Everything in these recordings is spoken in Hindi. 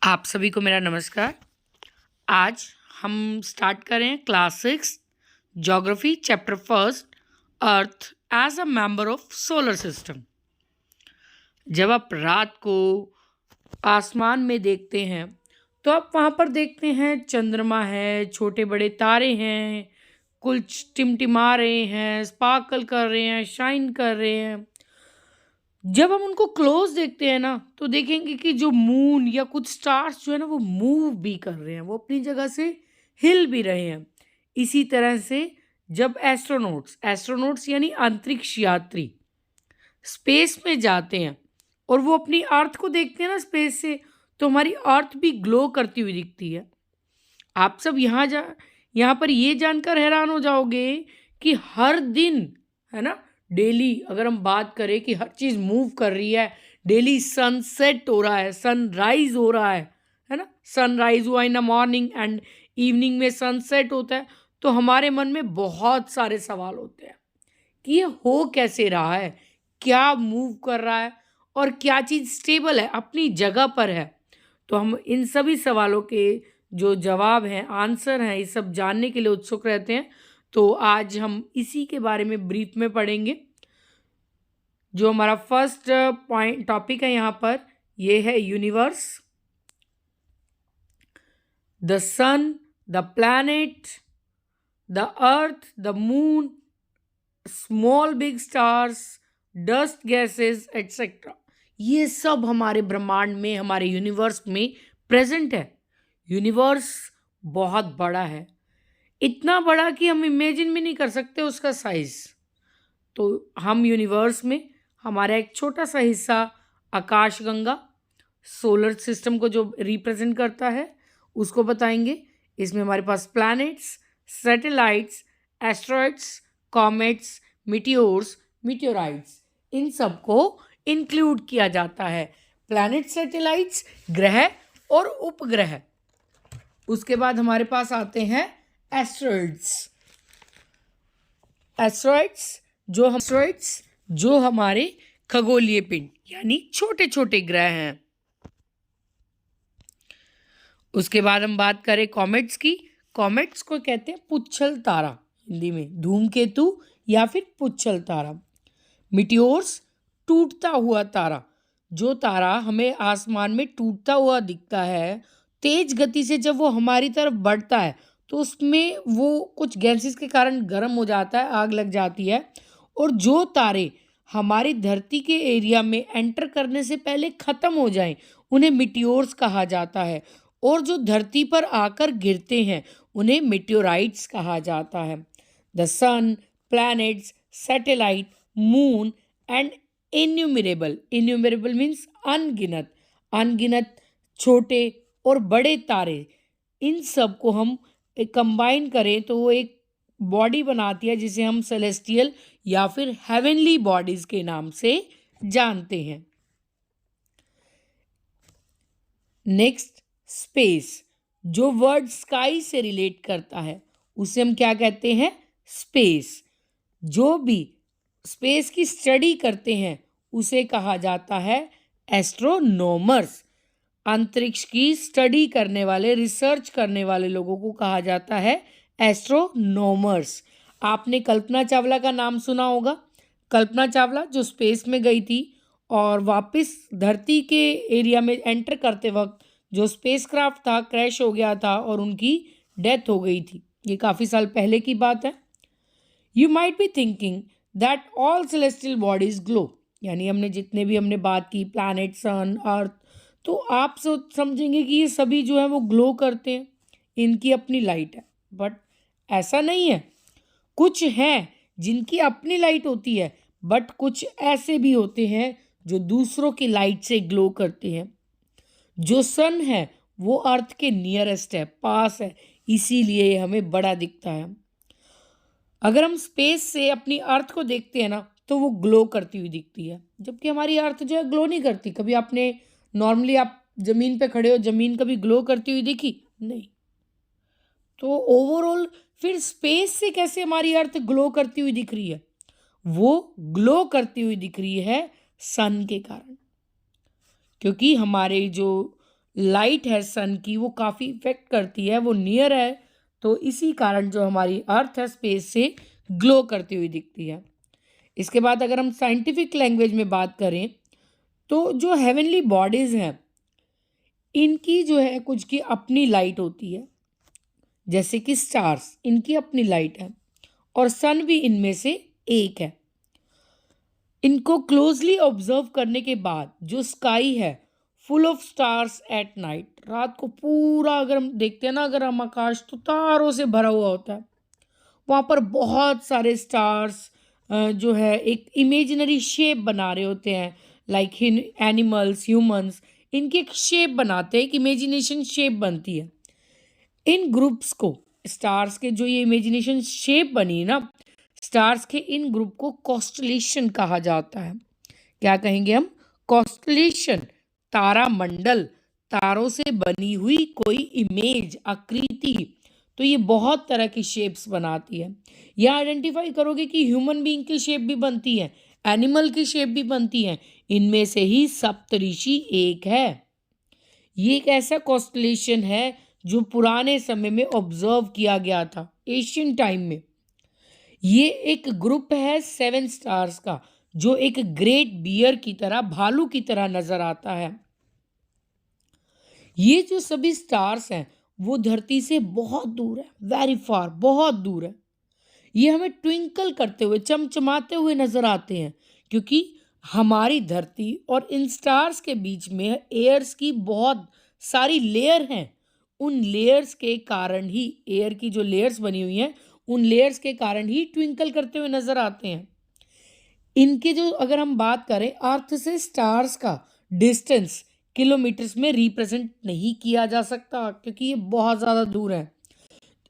आप सभी को मेरा नमस्कार। आज हम स्टार्ट करें class 6 geography chapter first earth as a member of solar system. जब आप रात को आसमान में देखते हैं तो आप वहाँ पर देखते हैं चंद्रमा है, छोटे बड़े तारे हैं, कुछ टिमटिमा रहे हैं, स्पार्कल कर रहे हैं, शाइन कर रहे हैं। जब हम उनको क्लोज देखते हैं ना तो देखेंगे कि जो मून या कुछ स्टार्स जो है ना वो मूव भी कर रहे हैं, वो अपनी जगह से हिल भी रहे हैं। इसी तरह से जब एस्ट्रोनॉट्स एस्ट्रोनॉट्स यानी अंतरिक्ष यात्री स्पेस में जाते हैं और वो अपनी अर्थ को देखते हैं ना स्पेस से, तो हमारी अर्थ भी ग्लो करती हुई दिखती है। आप सब यहाँ पर ये जानकर हैरान हो जाओगे कि हर दिन, है ना, डेली अगर हम बात करें कि हर चीज़ मूव कर रही है, डेली सनसेट हो रहा है, सनराइज हो रहा है ना, सनराइज हुआ in the morning and evening में सनसेट होता है, तो हमारे मन में बहुत सारे सवाल होते हैं कि ये हो कैसे रहा है, क्या मूव कर रहा है और क्या चीज़ स्टेबल है, अपनी जगह पर है। तो हम इन सभी सवालों के जो जवाब हैं, आंसर हैं, ये सब जानने के लिए उत्सुक रहते हैं। तो आज हम इसी के बारे में ब्रीफ में पढ़ेंगे। जो हमारा फर्स्ट पॉइंट टॉपिक है यहाँ पर, ये है universe, the sun, the planet, the earth, the moon, small big stars, dust gases etcetera. ये सब हमारे ब्रह्मांड में, हमारे यूनिवर्स में प्रेजेंट है। यूनिवर्स बहुत बड़ा है, इतना बड़ा कि हम इमेजिन भी नहीं कर सकते उसका साइज। तो हम यूनिवर्स में हमारा एक छोटा सा हिस्सा आकाशगंगा, सोलर सिस्टम को जो रिप्रेजेंट करता है, उसको बताएंगे। इसमें हमारे पास planets, satellites, asteroids, comets, meteors, meteorites, इन सब को इंक्लूड किया जाता है। प्लैनेट, सैटेलाइट्स, ग्रह और उपग्रह। उसके बाद हमारे पास आते हैं एस्ट्रॉइड्स। एस्ट्रॉइड्स जो हमारे खगोलीय पिंड यानी छोटे छोटे ग्रह हैं। उसके बाद हम बात करें कॉमेट्स की। कॉमेट्स को कहते हैं पुच्छल तारा, हिंदी में धूमकेतु या फिर पुच्छल तारा। मिटियोर्स, टूटता हुआ तारा, जो तारा हमें आसमान में टूटता हुआ दिखता है, तेज गति से जब वो हमारी तरफ बढ़ता है तो उसमें वो कुछ गैसेस के कारण गर्म हो जाता है, आग लग जाती है। और जो तारे हमारी धरती के एरिया में एंटर करने से पहले ख़त्म हो जाएं, उन्हें मिटियोर्स कहा जाता है। और जो धरती पर आकर गिरते हैं उन्हें मिटियोराइट्स कहा जाता है। The sun, planets, satellite, moon and innumerable means अनगिनत छोटे और बड़े तारे, इन सब को हम कंबाइन करें तो वो एक बॉडी बनाती है जिसे हम सेलेस्टियल या फिर हेवनली बॉडीज के नाम से जानते हैं। नेक्स्ट, स्पेस, जो वर्ड स्काई से रिलेट करता है उसे हम क्या कहते हैं? स्पेस। जो भी स्पेस की स्टडी करते हैं उसे कहा जाता है एस्ट्रोनॉमर्स। अंतरिक्ष की स्टडी करने वाले, रिसर्च करने वाले लोगों को कहा जाता है एस्ट्रोनॉमर्स। आपने कल्पना चावला का नाम सुना होगा। कल्पना चावला जो स्पेस में गई थी और वापस धरती के एरिया में एंटर करते वक्त जो स्पेसक्राफ्ट था क्रैश हो गया था और उनकी डेथ हो गई थी। ये काफ़ी साल पहले की बात है। You might be thinking that all celestial bodies glow, यानी हमने बात की प्लैनेट, सन, अर्थ, तो आप समझेंगे कि ये सभी जो है वो ग्लो करते हैं, इनकी अपनी लाइट है। बट ऐसा नहीं है। कुछ हैं जिनकी अपनी लाइट होती है, बट कुछ ऐसे भी होते हैं जो दूसरों की लाइट से ग्लो करते हैं। जो सन है वो अर्थ के नियरेस्ट है, पास है, इसीलिए हमें बड़ा दिखता है। अगर हम स्पेस से अपनी अर्थ को देखते हैं ना तो वो ग्लो करती हुई दिखती है, जबकि हमारी अर्थ जो है ग्लो नहीं करती। कभी आपने नॉर्मली आप ज़मीन पे खड़े हो, ज़मीन कभी ग्लो करती हुई देखी? नहीं। तो ओवरऑल फिर स्पेस से कैसे हमारी अर्थ ग्लो करती हुई दिख रही है? वो ग्लो करती हुई दिख रही है सन के कारण, क्योंकि हमारे जो लाइट है सन की वो काफ़ी इफेक्ट करती है, वो नियर है, तो इसी कारण जो हमारी अर्थ है स्पेस से ग्लो करती हुई दिखती है। इसके बाद अगर हम साइंटिफिक लैंग्वेज में बात करें, तो जो हेवनली बॉडीज़ हैं, इनकी जो है कुछ की अपनी लाइट होती है। जैसे कि स्टार्स, इनकी अपनी लाइट है और सन भी इनमें से एक है। इनको क्लोजली ऑब्जर्व करने के बाद जो स्काई है full of stars at night, रात को पूरा अगर हम देखते हैं ना, अगर हम आकाश, तो तारों से भरा हुआ होता है। वहाँ पर बहुत सारे स्टार्स जो है एक इमेजिनरी शेप बना रहे होते हैं, लाइक एनिमल्स, ह्यूमंस, इनकी एक शेप बनाते हैं, एक इमेजिनेशन शेप बनती है। इन ग्रुप्स को, स्टार्स के जो ये इमेजिनेशन शेप बनी है ना, स्टार्स के इन ग्रुप को कॉन्स्टलेशन कहा जाता है। क्या कहेंगे हम? कॉन्स्टलेशन, तारा मंडल, तारों से बनी हुई कोई इमेज, आकृति। तो ये बहुत तरह की शेप्स बनाती है। यह आइडेंटिफाई करोगे कि ह्यूमन बीइंग की शेप भी बनती है, एनिमल की शेप भी बनती है, इनमें से ही सप्तऋषि एक है। ये एक ऐसा कॉन्स्टलेशन है जो पुराने समय में ऑब्जर्व किया गया था, एशियन टाइम में। ये एक ग्रुप है 7 स्टार्स का, जो एक ग्रेट बियर की तरह, भालू की तरह नजर आता है। ये जो सभी स्टार्स हैं वो धरती से बहुत दूर है, वेरी फार, बहुत दूर है। ये हमें ट्विंकल करते हुए, चमचमाते हुए नजर आते हैं, क्योंकि हमारी धरती और इन स्टार्स के बीच में एयर्स की बहुत सारी लेयर हैं। उन लेयर्स के कारण ही, एयर की जो लेयर्स बनी हुई हैं, उन लेयर्स के कारण ही ट्विंकल करते हुए नजर आते हैं। इनके जो, अगर हम बात करें, अर्थ से स्टार्स का डिस्टेंस किलोमीटर्स में रिप्रेजेंट नहीं किया जा सकता, क्योंकि ये बहुत ज़्यादा दूर है।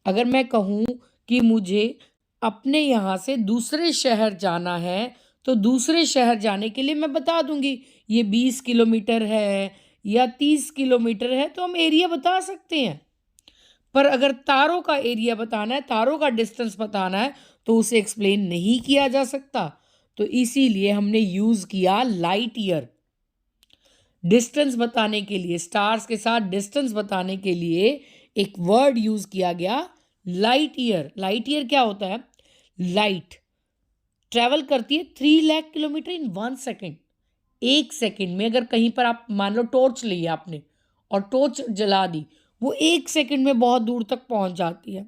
अगर मैं कहूँ कि मुझे अपने यहाँ से दूसरे शहर जाना है, तो दूसरे शहर जाने के लिए मैं बता दूंगी ये 20 किलोमीटर है या 30 किलोमीटर है, तो हम एरिया बता सकते हैं। पर अगर तारों का एरिया बताना है, तारों का डिस्टेंस बताना है, तो उसे एक्सप्लेन नहीं किया जा सकता। तो इसीलिए हमने यूज़ किया लाइट ईयर। डिस्टेंस बताने के लिए, स्टार्स के साथ डिस्टेंस बताने के लिए एक वर्ड यूज़ किया गया, लाइट ईयर। लाइट ईयर क्या होता है? लाइट ट्रैवल करती है 3 लाख किलोमीटर इन 1 सेकेंड। 1 सेकेंड में अगर कहीं पर आप मान लो टॉर्च ली आपने और टॉर्च जला दी, वो 1 सेकेंड में बहुत दूर तक पहुंच जाती है।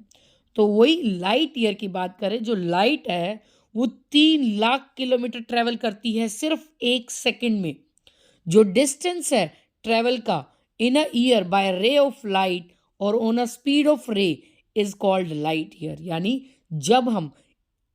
तो वही लाइट ईयर की बात करें, जो लाइट है वो 3 लाख किलोमीटर ट्रैवल करती है सिर्फ 1 सेकेंड में। जो डिस्टेंस है ट्रैवल का in a year by ray of light और on a speed of ray is called light year. यानी जब हम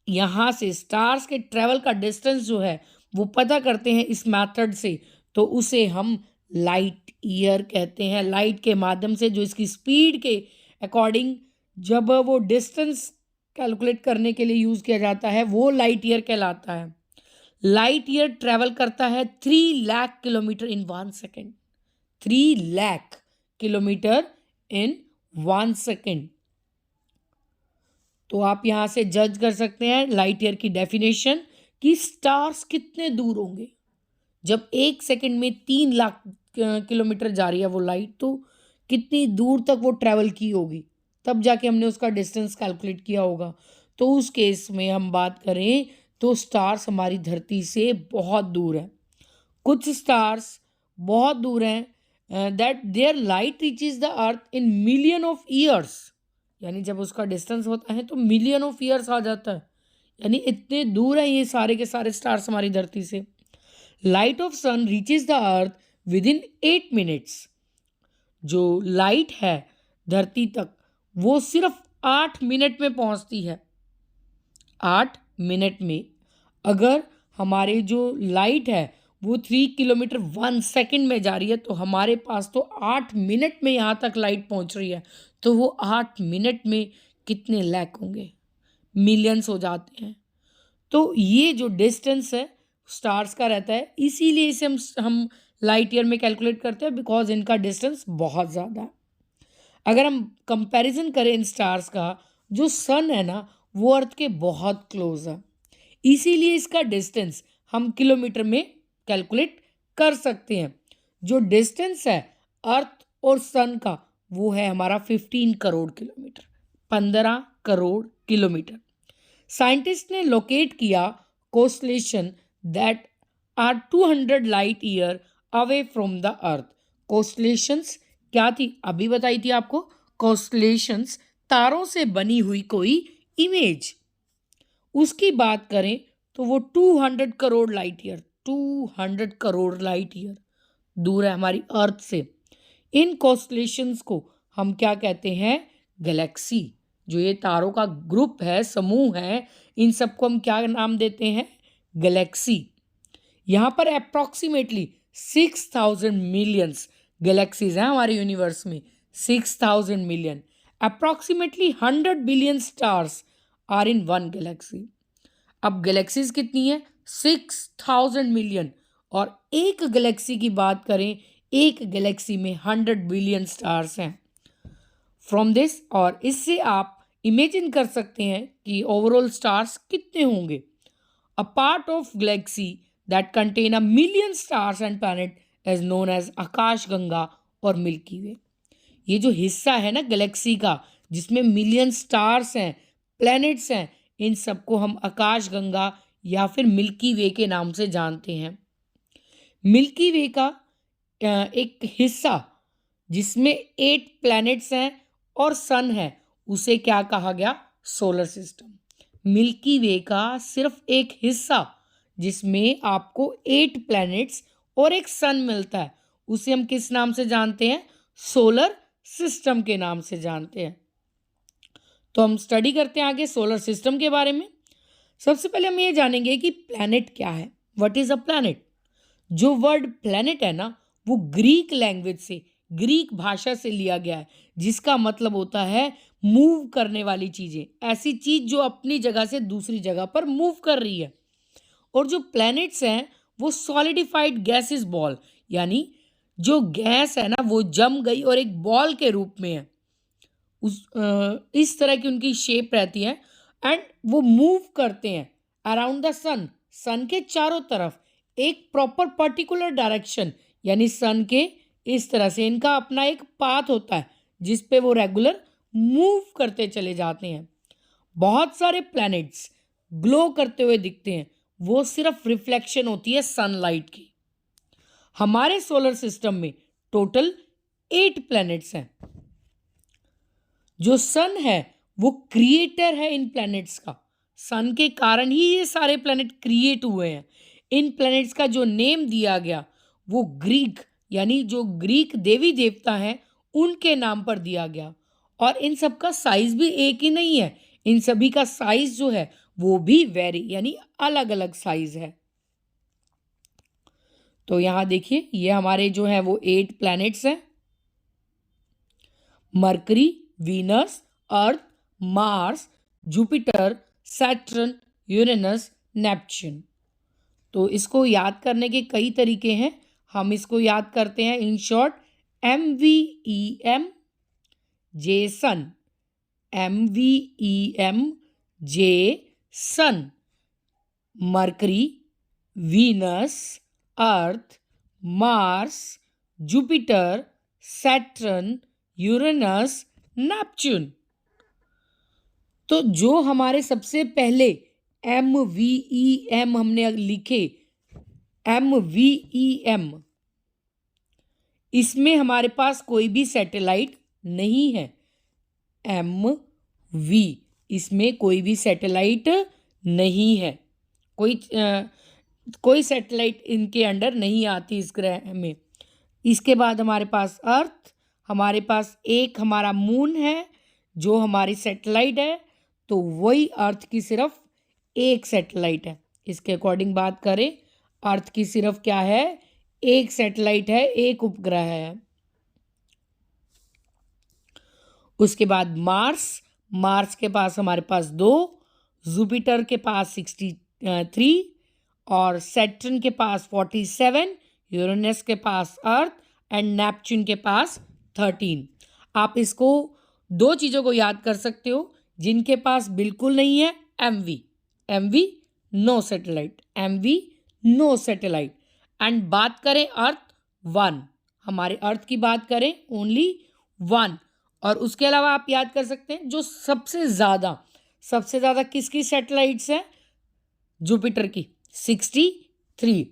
यहाँ से स्टार्स के ट्रैवल का डिस्टेंस जो है वो पता करते हैं इस मेथड से, तो उसे हम लाइट ईयर कहते हैं। लाइट के माध्यम से, जो इसकी स्पीड के अकॉर्डिंग जब वो डिस्टेंस कैलकुलेट करने के लिए यूज़ किया जाता है, वो लाइट ईयर कहलाता है। लाइट ईयर ट्रैवल करता है 3 लाख किलोमीटर इन 1 सेकेंड। 3 लाख किलोमीटर इन 1 सेकेंड। तो आप यहाँ से जज कर सकते हैं लाइट ईयर की डेफिनेशन कि स्टार्स कितने दूर होंगे। जब 1 सेकेंड में 3 लाख किलोमीटर जा रही है वो लाइट, तो कितनी दूर तक वो ट्रैवल की होगी, तब जाके हमने उसका डिस्टेंस कैलकुलेट किया होगा। तो उस केस में हम बात करें तो स्टार्स हमारी धरती से बहुत दूर है। कुछ स्टार्स बहुत दूर हैं, that their light reaches the earth in million of years. यानी जब उसका डिस्टेंस होता है तो मिलियन ऑफ ईयर्स आ जाता है, यानी इतने दूर हैं ये सारे के सारे स्टार्स हमारी धरती से। Light of sun reaches the earth within 8 minutes. जो लाइट है धरती तक वो सिर्फ 8 मिनट में पहुंचती है। 8 मिनट में अगर हमारे जो लाइट है वो 3 किलोमीटर 1 सेकेंड में जा रही है, तो हमारे पास तो 8 मिनट में यहाँ तक लाइट पहुँच रही है। तो वो 8 मिनट में कितने लाख होंगे? मिलियंस हो जाते हैं। तो ये जो डिस्टेंस है स्टार्स का रहता है, इसीलिए इसे हम लाइट ईयर में कैलकुलेट करते हैं, बिकॉज इनका डिस्टेंस बहुत ज़्यादा है। अगर हम कंपैरिजन करें इन स्टार्स का, जो सन है ना वो अर्थ के बहुत क्लोज है, इसीलिए इसका डिस्टेंस हम किलोमीटर में कैलकुलेट कर सकते हैं। जो डिस्टेंस है अर्थ और सन का वो है हमारा 15 crore kilometre, 15 crore kilometre. Scientist ने लोकेट किया constellation that are 200 light year away from the earth. Constellations क्या थी? अभी बताई थी आपको। कॉन्स्टेलेशंस तारों से बनी हुई कोई इमेज। उसकी बात करें तो वो 200 crore light year, 200 crore light year दूर है हमारी अर्थ से। इन कॉन्स्टेलेशंस को हम क्या कहते हैं? गैलेक्सी। जो ये तारों का ग्रुप है, समूह है, इन सबको हम क्या नाम देते हैं? गैलेक्सी। यहाँ पर अप्रॉक्सीमेटली 6000 मिलियंस गैलेक्सीज हैं हमारे यूनिवर्स में, 6000 million. Approximately 100 billion stars are in one galaxy. अब गैलेक्सीज कितनी है? 6000 मिलियन। और एक गैलेक्सी की बात करें, एक गैलेक्सी में 100 बिलियन स्टार्स हैं। फ्रॉम दिस, और इससे आप इमेजिन कर सकते हैं कि ओवरऑल स्टार्स कितने होंगे। A part of galaxy that contain a million stars and planet is known as Akash Ganga और मिल्की वे। ये जो हिस्सा है ना गैलेक्सी का, जिसमें मिलियन स्टार्स हैं, प्लैनेट्स हैं, इन सबको हम आकाश गंगा या फिर मिल्की वे के नाम से जानते हैं। मिल्की वे का एक हिस्सा जिसमें 8 प्लैनेट्स हैं और सन है, उसे क्या कहा गया? Solar system. मिल्की वे का सिर्फ एक हिस्सा जिसमें आपको 8 प्लैनेट्स और एक सन मिलता है, उसे हम किस नाम से जानते हैं? सोलर सिस्टम के नाम से जानते हैं। तो हम स्टडी करते हैं आगे सोलर सिस्टम के बारे में। सबसे पहले हम ये जानेंगे कि प्लैनेट क्या है। What is a planet? जो वर्ड प्लैनेट है ना, वो ग्रीक लैंग्वेज से, ग्रीक भाषा से लिया गया है, जिसका मतलब होता है मूव करने वाली चीजें, ऐसी चीज जो अपनी जगह से दूसरी जगह पर मूव कर रही है। और जो प्लैनेट्स हैं वो सॉलिडिफाइड गैसेस बॉल, यानी जो गैस है ना वो जम गई और एक बॉल के रूप में है, इस तरह की उनकी शेप रहती है। एंड वो मूव करते हैं अराउंड द सन, सन के चारों तरफ एक प्रॉपर पर्टिकुलर डायरेक्शन, यानी सन के इस तरह से इनका अपना एक पाथ होता है जिस पे वो रेगुलर मूव करते चले जाते हैं। बहुत सारे प्लैनेट्स ग्लो करते हुए दिखते हैं, वो सिर्फ रिफ्लेक्शन होती है सनलाइट की। हमारे सोलर सिस्टम में टोटल 8 प्लैनेट्स हैं। जो सन है वो क्रिएटर है इन प्लैनेट्स का, सन के कारण ही ये सारे प्लैनेट क्रिएट हुए हैं। इन प्लैनेट्स का जो नेम दिया गया वो ग्रीक, यानी जो ग्रीक देवी देवता हैं उनके नाम पर दिया गया। और इन सब का साइज भी एक ही नहीं है, इन सभी का साइज जो है वो भी वेरी, यानी अलग अलग साइज है। तो यहां देखिए, ये हमारे जो है वो 8 प्लैनेट्स हैं। Mercury, Venus, Earth, Mars, Jupiter, Saturn, Uranus, Neptune. तो इसको याद करने के कई तरीके हैं। हम इसको याद करते हैं in short MVEM J sun, MVEM J sun, Mercury, Venus, Earth, Mars, Jupiter, Saturn, Uranus, Neptune. तो जो हमारे सबसे पहले MVEM हमने लिखे, MVEM, इसमें हमारे पास कोई भी सैटेलाइट नहीं है। MV, इसमें कोई भी सैटेलाइट नहीं है, कोई सैटेलाइट इनके अंडर नहीं आती इस ग्रह में। इसके बाद हमारे पास अर्थ, हमारे पास एक हमारा मून है जो हमारी सैटेलाइट है, तो वही अर्थ की सिर्फ एक सैटेलाइट है। इसके अकॉर्डिंग बात करें, अर्थ की सिर्फ क्या है? एक सैटेलाइट है, एक उपग्रह है। उसके बाद मार्स, मार्स के पास हमारे पास 2, जुपिटर के पास 63 और सैटर्न के पास 47, यूरेनस के पास अर्थ एंड नेपच्यून के पास 13। आप इसको 2 चीज़ों को याद कर सकते हो जिनके पास बिल्कुल नहीं है। MV no satellite, MV no satellite. And बात करें अर्थ 1, हमारे अर्थ की बात करें ओनली 1। और उसके अलावा आप याद कर सकते हैं जो सबसे ज़्यादा किसकी सैटेलाइट्स हैं, जुपिटर की 63।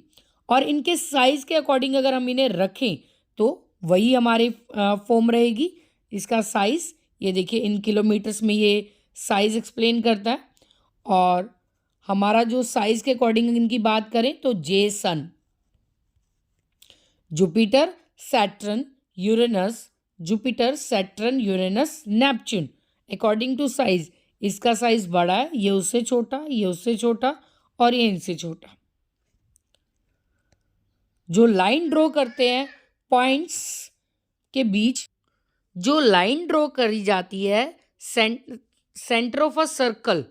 और इनके साइज के अकॉर्डिंग अगर हम इन्हें रखें तो वही हमारे फॉर्म रहेगी। इसका साइज ये देखिए इन किलोमीटर्स में ये साइज एक्सप्लेन करता है। और हमारा जो साइज के अकॉर्डिंग इनकी बात करें तो J sun, Jupiter, Saturn, Uranus, Jupiter, Saturn, Uranus, Neptune. According to size इसका साइज बड़ा है, ये उससे छोटा, ये उससे छोटा और ये इनसे छोटा। जो लाइन ड्रॉ करते हैं पॉइंट्स के बीच, जो लाइन ड्रॉ करी जाती है centre of a circle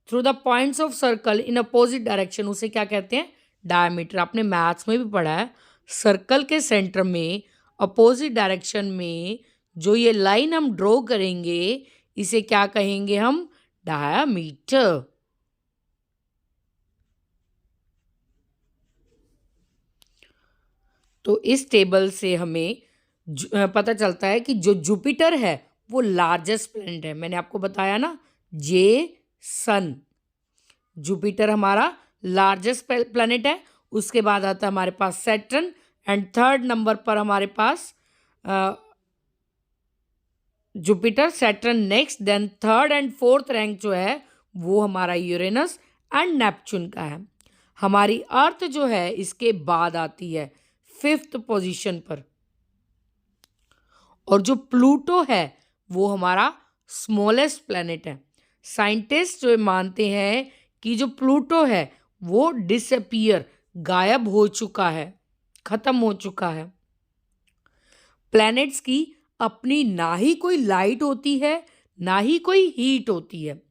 through the points of circle in opposite direction, उसे क्या कहते हैं, डायमीटर। आपने मैथ्स में भी पढ़ा है, सर्कल के सेंटर में अपोजिट डायरेक्शन में जो ये लाइन हम ड्रॉ करेंगे इसे क्या कहेंगे हम, डायमीटर। तो इस टेबल से हमें पता चलता है कि जो जुपिटर है वो लार्जेस्ट प्लैनेट है। मैंने आपको बताया ना, जे सन, जुपिटर हमारा लार्जेस्ट प्लैनेट है। उसके बाद आता है हमारे पास सैटर्न एंड थर्ड नंबर पर हमारे पास Jupiter, Saturn next, then third and fourth rank जो है वो हमारा यूरेनस एंड नेपच्यून का है। हमारी अर्थ जो है इसके बाद आती है 5th पोजीशन पर। और जो प्लूटो है वो हमारा स्मॉलेस्ट प्लैनेट है। साइंटिस्ट जो मानते हैं कि जो प्लूटो है वो डिसअपीयर, गायब हो चुका है, खत्म हो चुका है। प्लैनेट्स की अपनी ना ही कोई लाइट होती है ना ही कोई हीट होती है।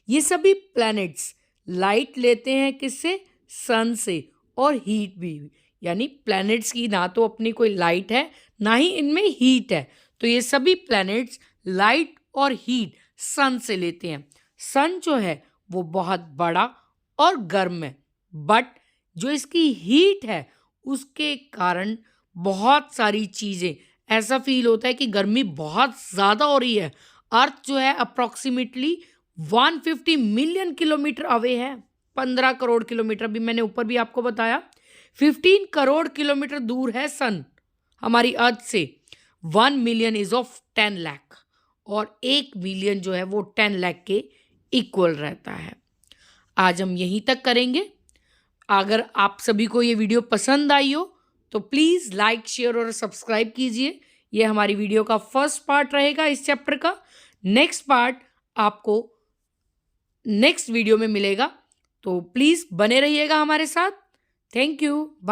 ये सभी प्लैनेट्स लाइट लेते हैं किससे, सन से, और हीट भी। यानी प्लैनेट्स की ना तो अपनी कोई लाइट है ना ही इनमें हीट है। तो ये सभी प्लैनेट्स लाइट और हीट सन से लेते हैं। सन जो है वो बहुत बड़ा और गर्म है, बट जो इसकी हीट है उसके कारण बहुत सारी चीज़ें, ऐसा फील होता है कि गर्मी बहुत ज़्यादा हो रही है। अर्थ जो है अप्रॉक्सीमेटली 150 मिलियन किलोमीटर अवे है, 15 करोड़ किलोमीटर। अभी मैंने ऊपर भी आपको बताया 15 करोड़ किलोमीटर दूर है सन हमारी अर्थ से। 1 मिलियन इज ऑफ 10 लाख और 1 मिलियन जो है वो 10 लाख के इक्वल रहता है। आज हम यहीं तक करेंगे। अगर आप सभी को ये वीडियो पसंद आई हो तो प्लीज़ लाइक, शेयर और सब्सक्राइब कीजिए। ये हमारी वीडियो का फर्स्ट पार्ट रहेगा इस चैप्टर का। नेक्स्ट पार्ट आपको नेक्स्ट वीडियो में मिलेगा, तो प्लीज़ बने रहिएगा हमारे साथ। Thank you.